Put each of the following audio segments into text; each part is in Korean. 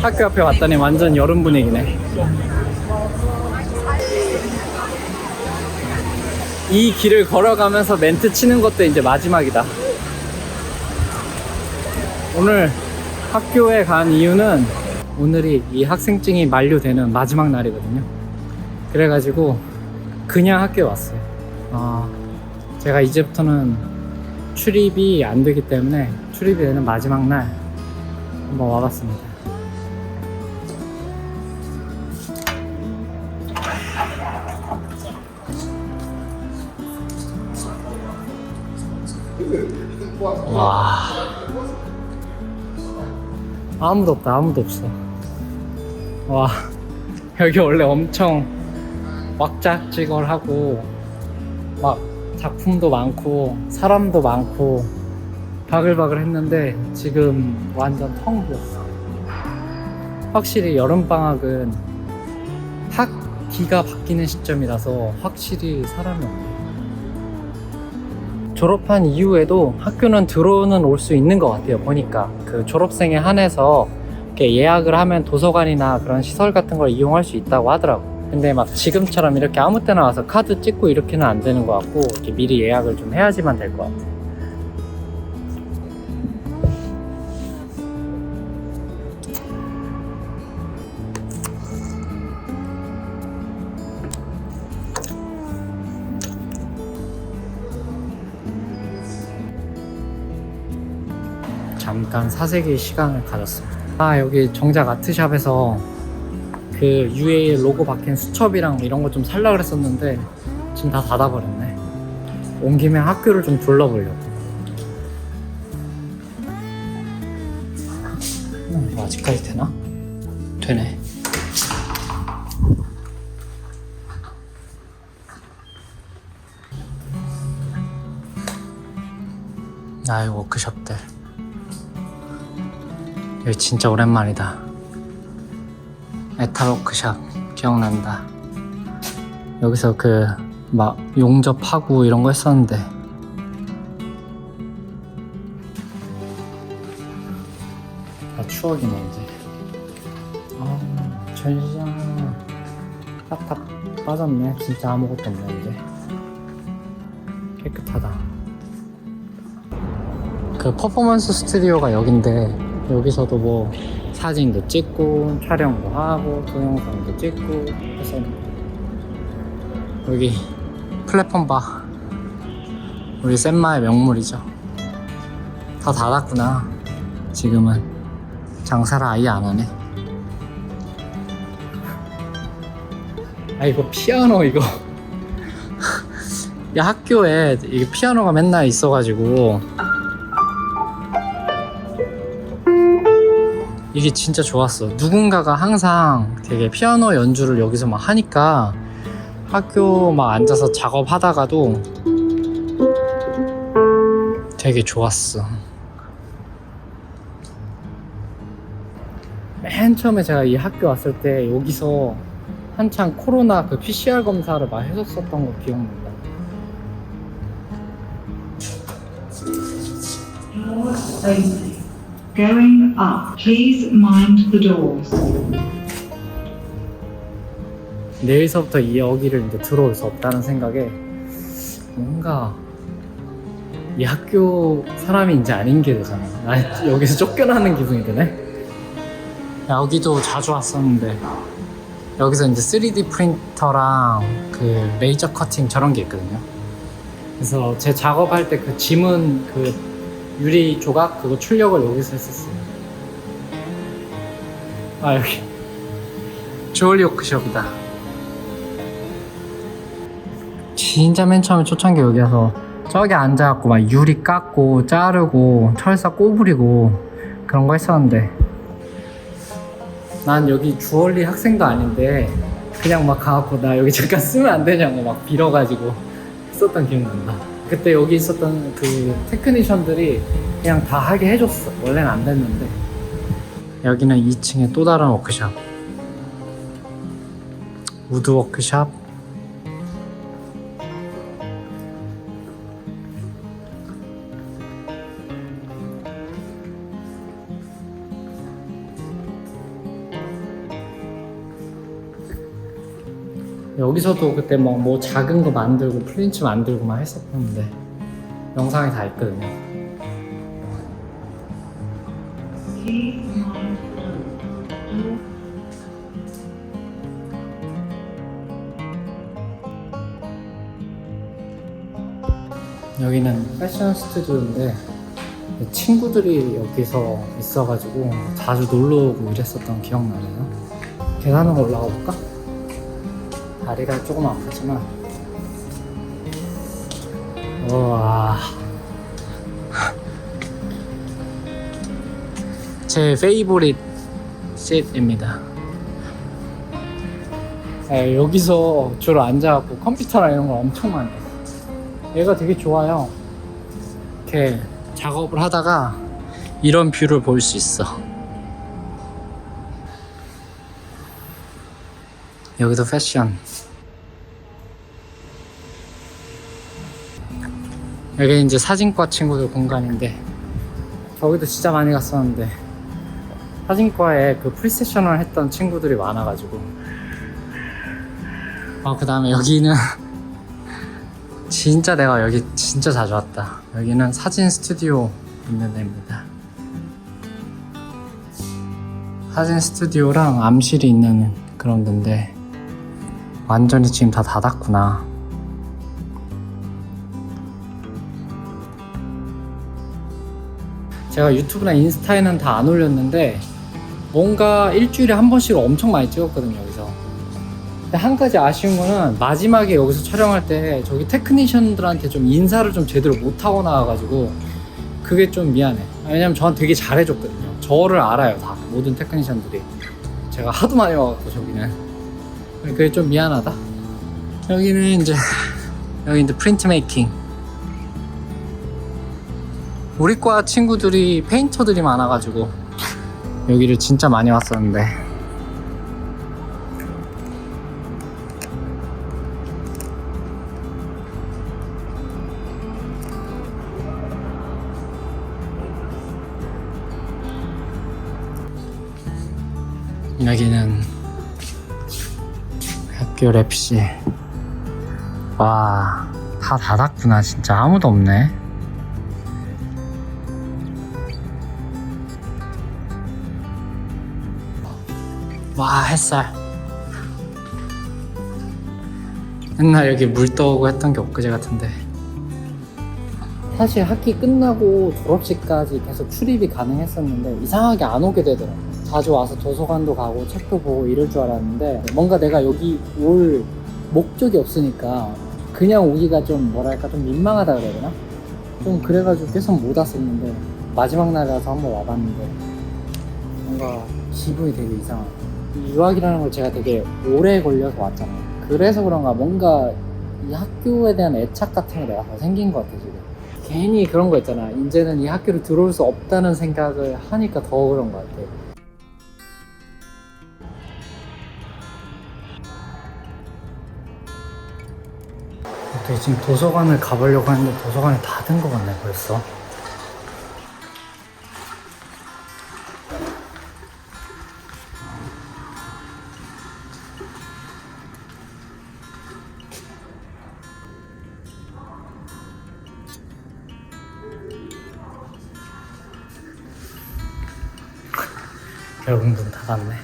학교 앞에 왔더니 완전 여름 분위기네. 이 길을 걸어가면서 멘트 치는 것도 이제 마지막이다. 오늘 학교에 간 이유는 오늘이 이 학생증이 만료되는 마지막 날이거든요. 그래가지고 그냥 학교에 왔어요. 제가 이제부터는 출입이 안 되기 때문에 출입이 되는 마지막 날 한번 와봤습니다. 와, 아무도 없다. 아무도 없어. 와, 여기 원래 엄청 왁자지껄하고 막 작품도 많고 사람도 많고 바글바글 했는데 지금 완전 텅 비었어. 확실히 여름방학은 학기가 바뀌는 시점이라서 확실히 사람이 없네. 졸업한 이후에도 학교는 들어오는 올 수 있는 것 같아요. 보니까 그 졸업생에 한해서 이렇게 예약을 하면 도서관이나 그런 시설 같은 걸 이용할 수 있다고 하더라고. 근데 막 지금처럼 이렇게 아무 때나 와서 카드 찍고 이렇게는 안 되는 것 같고, 이렇게 미리 예약을 좀 해야지만 될 것 같아요. 잠깐 사색의 시간을 가졌습니다. 여기 정작 아트샵에서 그 UAE 로고 박힌 수첩이랑 이런 거 좀 살라 그랬었는데 지금 다 닫아버렸네. 온 김에 학교를 좀 둘러보려고. 이거 아직까지 되나? 되네. 이 워크숍들 여기 진짜 오랜만이다. 에탈 워크샵 기억난다. 여기서 그 막 용접하고 이런 거 했었는데. 다 추억이네 이제. 전시장 딱 빠졌네. 진짜 아무것도 없네 이제. 깨끗하다. 그 퍼포먼스 스튜디오가 여긴데 여기서도 뭐 사진도 찍고 촬영도 하고 동영상도 찍고 해서. 여기 플랫폼 바, 우리 샌마의 명물이죠. 다 닫았구나. 지금은 장사를 아예 안 하네. 이거 피아노 이거 야, 학교에 이게 피아노가 맨날 있어가지고 이게 진짜 좋았어. 누군가가 항상 되게 피아노 연주를 여기서 막 하니까 학교 막 앉아서 작업하다가도 되게 좋았어. 맨 처음에 제가 이 학교 왔을 때 여기서 한창 코로나 그 PCR 검사를 막 했었던 거 기억난다. Going up. Please mind the doors. 내일서부터 이 여기를 이제 들어올 수 없다는 생각에 뭔가 이 학교 사람이 이제 아닌 게 되잖아. 나 여기서 쫓겨나는 기분이 드네. 여기도 자주 왔었는데 여기서 이제 3D 프린터랑 그 레이저 커팅 저런 게 있거든요. 그래서 제 작업할 때 그 지문 그 유리 조각 그거 출력을 여기서 했었어요. 여기 주얼리 워크숍이다. 진짜 맨 처음에 초창기 여기 와서 저기 앉아갖고 막 유리 깎고 자르고 철사 꼬부리고 그런 거 했었는데, 난 여기 주얼리 학생도 아닌데 그냥 막 가갖고 나 여기 잠깐 쓰면 안 되냐고 막 빌어가지고 했었던 기억난다. 그때 여기 있었던 그 테크니션들이 그냥 다 하게 해줬어. 원래는 안 됐는데. 여기는 2층에 또 다른 워크숍, 우드 워크숍. 여기서도 그때 뭐 작은 거 만들고 프린츠 만들고 막 했었는데 영상이 다 있거든요. Please mind the door. 여기는 패션 스튜디오인데 친구들이 여기서 있어가지고 자주 놀러 오고 이랬었던 기억나네요. 계단으로 올라가 볼까? 다리가 조금 아프지만. 우와, 제 페이보릿 셋입니다. 여기서 주로 앉아갖고 컴퓨터랑 이런 걸 엄청 많이 해요. 얘가 되게 좋아요. 이렇게 작업을 하다가 이런 뷰를 볼 수 있어. 여기도 패션. 여기 이제 사진과 친구들 공간인데 저기도 진짜 많이 갔었는데 사진과에 그 프리세셔널 했던 친구들이 많아가지고 그 다음에 여기는 진짜 내가 여기 진짜 자주 왔다. 여기는 사진 스튜디오 있는 데입니다. 사진 스튜디오랑 암실이 있는 그런 데인데 완전히 지금 다 닫았구나. 제가 유튜브나 인스타에는 다 안 올렸는데 뭔가 일주일에 한 번씩 엄청 많이 찍었거든요, 여기서. 근데 한 가지 아쉬운 거는 마지막에 여기서 촬영할 때 저기 테크니션들한테 좀 인사를 좀 제대로 못하고 나와가지고 그게 좀 미안해. 왜냐면 저한테 되게 잘해줬거든요. 저를 알아요, 다. 모든 테크니션들이. 제가 하도 많이 와갖고 저기는. 그게 좀 미안하다. 여기는 이제 프린트 메이킹. 우리 과 친구들이 페인터들이 많아가지고 여기를 진짜 많이 왔었는데 여기는 학교 랩실. 와, 다 닫았구나. 진짜 아무도 없네. 와, 햇살. 맨날 여기 물 떠오고 했던 게 엊그제 같은데. 사실 학기 끝나고 졸업식까지 계속 출입이 가능했었는데 이상하게 안 오게 되더라고요. 자주 와서 도서관도 가고 책도 보고 이럴 줄 알았는데 뭔가 내가 여기 올 목적이 없으니까 그냥 오기가 좀 뭐랄까 좀 민망하다 그래야 되나? 좀 그래가지고 계속 못 왔었는데 마지막 날이라서 한번 와봤는데 뭔가 기분이 되게 이상하고, 유학이라는 걸 제가 되게 오래 걸려서 왔잖아요. 그래서 그런가 뭔가 이 학교에 대한 애착 같은 게 내가 더 생긴 것 같아 지금. 괜히 그런 거 있잖아. 이제는 이 학교로 들어올 수 없다는 생각을 하니까 더 그런 것 같아. 어떻게 지금 도서관을 가보려고 하는데 도서관이 닫은 것 같네 벌써. 결국 문 닫았네.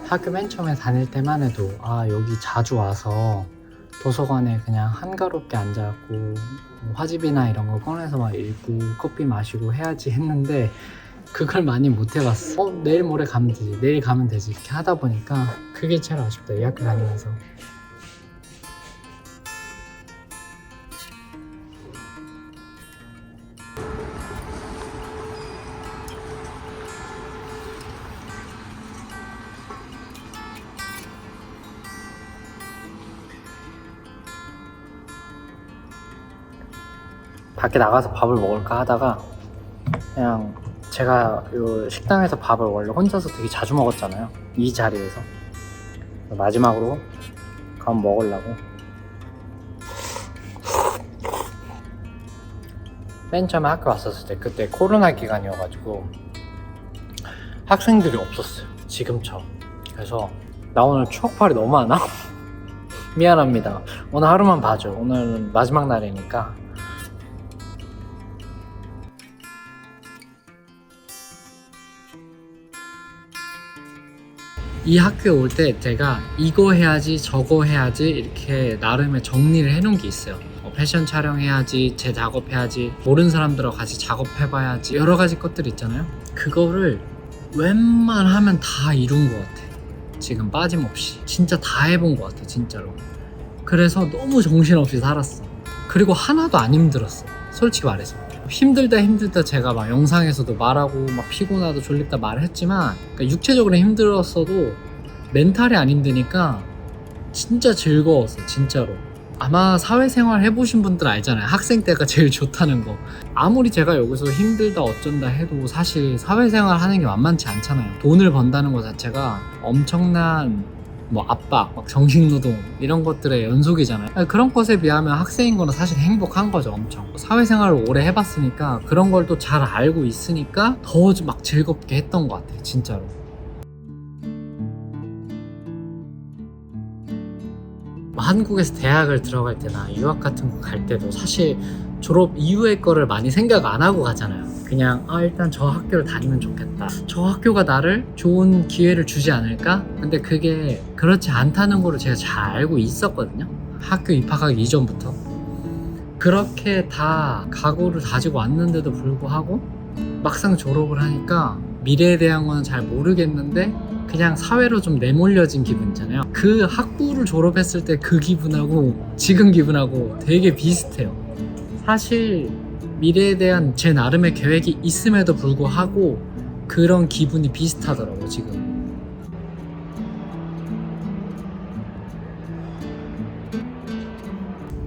학교 맨 처음에 다닐 때만 해도 여기 자주 와서 도서관에 그냥 한가롭게 앉아갖고 뭐 화집이나 이런 거 꺼내서 막 읽고 커피 마시고 해야지 했는데 그걸 많이 못 해봤어. 내일 모레 가면 되지, 내일 가면 되지 이렇게 하다 보니까 그게 제일 아쉽다 이 학교 다니면서. 밖에 나가서 밥을 먹을까 하다가 그냥 제가 요 식당에서 밥을 원래 혼자서 되게 자주 먹었잖아요, 이 자리에서. 마지막으로 가면 먹으려고. 맨 처음에 학교 왔었을 때 그때 코로나 기간이어가지고 학생들이 없었어요. 지금처럼. 그래서 나 오늘 추억팔이 너무 많아. 미안합니다. 오늘 하루만 봐줘. 오늘은 마지막 날이니까. 이 학교에 올 때 제가 이거 해야지 저거 해야지 이렇게 나름의 정리를 해놓은 게 있어요. 패션 촬영해야지, 제 작업해야지, 모르는 사람들하고 같이 작업해봐야지, 여러 가지 것들 있잖아요. 그거를 웬만하면 다 이룬 것 같아. 지금 빠짐없이 진짜 다 해본 것 같아, 진짜로. 그래서 너무 정신없이 살았어. 그리고 하나도 안 힘들었어, 솔직히 말해서. 힘들다 제가 막 영상에서도 말하고 막 피곤하다 졸립다 말했지만, 그러니까 육체적으로 힘들었어도 멘탈이 안 힘드니까 진짜 즐거웠어, 진짜로. 아마 사회생활 해보신 분들 알잖아요. 학생 때가 제일 좋다는 거. 아무리 제가 여기서 힘들다 어쩐다 해도 사실 사회생활 하는 게 만만치 않잖아요. 돈을 번다는 것 자체가 엄청난 뭐 압박, 막 정신노동 이런 것들의 연속이잖아요. 그런 것에 비하면 학생인 거는 사실 행복한 거죠, 엄청. 사회생활을 오래 해봤으니까 그런 걸 또 잘 알고 있으니까 더 막 즐겁게 했던 것 같아요, 진짜로. 한국에서 대학을 들어갈 때나 유학 같은 거 갈 때도 사실 졸업 이후의 거를 많이 생각 안 하고 가잖아요. 그냥 일단 저 학교를 다니면 좋겠다, 저 학교가 나를 좋은 기회를 주지 않을까? 근데 그게 그렇지 않다는 거를 제가 잘 알고 있었거든요. 학교 입학하기 이전부터. 그렇게 다 각오를 다지고 왔는데도 불구하고 막상 졸업을 하니까 미래에 대한 건 잘 모르겠는데 그냥 사회로 좀 내몰려진 기분 있잖아요. 그 학부를 졸업했을 때 그 기분하고 지금 기분하고 되게 비슷해요. 사실 미래에 대한 제 나름의 계획이 있음에도 불구하고 그런 기분이 비슷하더라고요, 지금.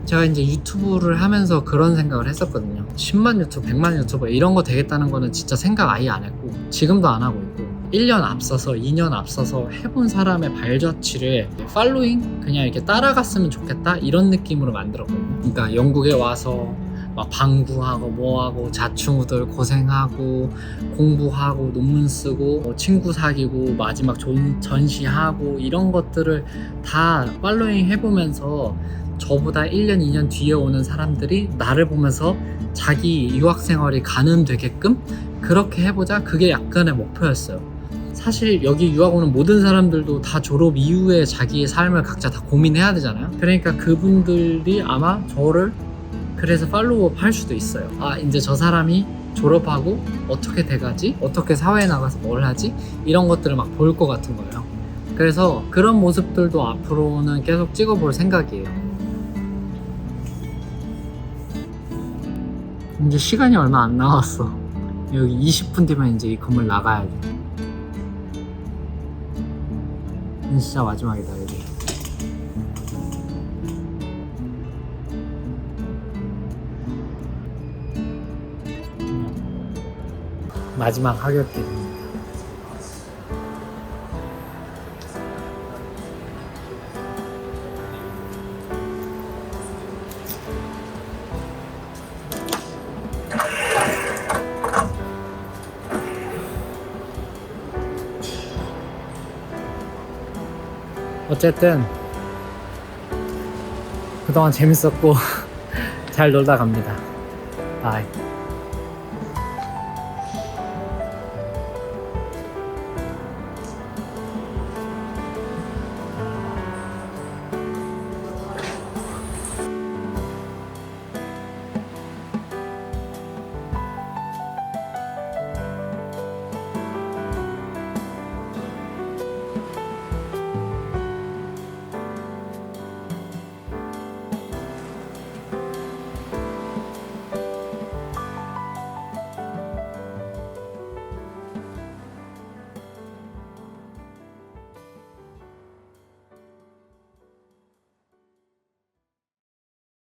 제가 이제 유튜브를 하면서 그런 생각을 했었거든요. 10만 유튜브, 100만 유튜버 이런 거 되겠다는 거는 진짜 생각 아예 안 했고 지금도 안 하고 있고, 1년 앞서서 2년 앞서서 해본 사람의 발자취를 팔로잉 그냥 이렇게 따라갔으면 좋겠다 이런 느낌으로 만들었거든요. 그러니까 영국에 와서 막 방구하고 뭐하고 자충우돌 고생하고 공부하고 논문 쓰고 친구 사귀고 마지막 전시하고 이런 것들을 다 팔로잉 해보면서 저보다 1년 2년 뒤에 오는 사람들이 나를 보면서 자기 유학생활이 가능되게끔 그렇게 해보자, 그게 약간의 목표였어요. 사실 여기 유학 오는 모든 사람들도 다 졸업 이후에 자기의 삶을 각자 다 고민해야 되잖아요. 그러니까 그분들이 아마 저를 그래서 팔로우업 할 수도 있어요. 이제 저 사람이 졸업하고 어떻게 돼가지? 어떻게 사회에 나가서 뭘 하지? 이런 것들을 막 볼 것 같은 거예요. 그래서 그런 모습들도 앞으로는 계속 찍어볼 생각이에요. 이제 시간이 얼마 안 남았어. 여기 20분 뒤면 이제 이 건물 나가야 돼. 진짜 마지막이다, 여기. 마지막 하굣길입니다. 어쨌든 그동안 재밌었고 잘 놀다 갑니다. 바이.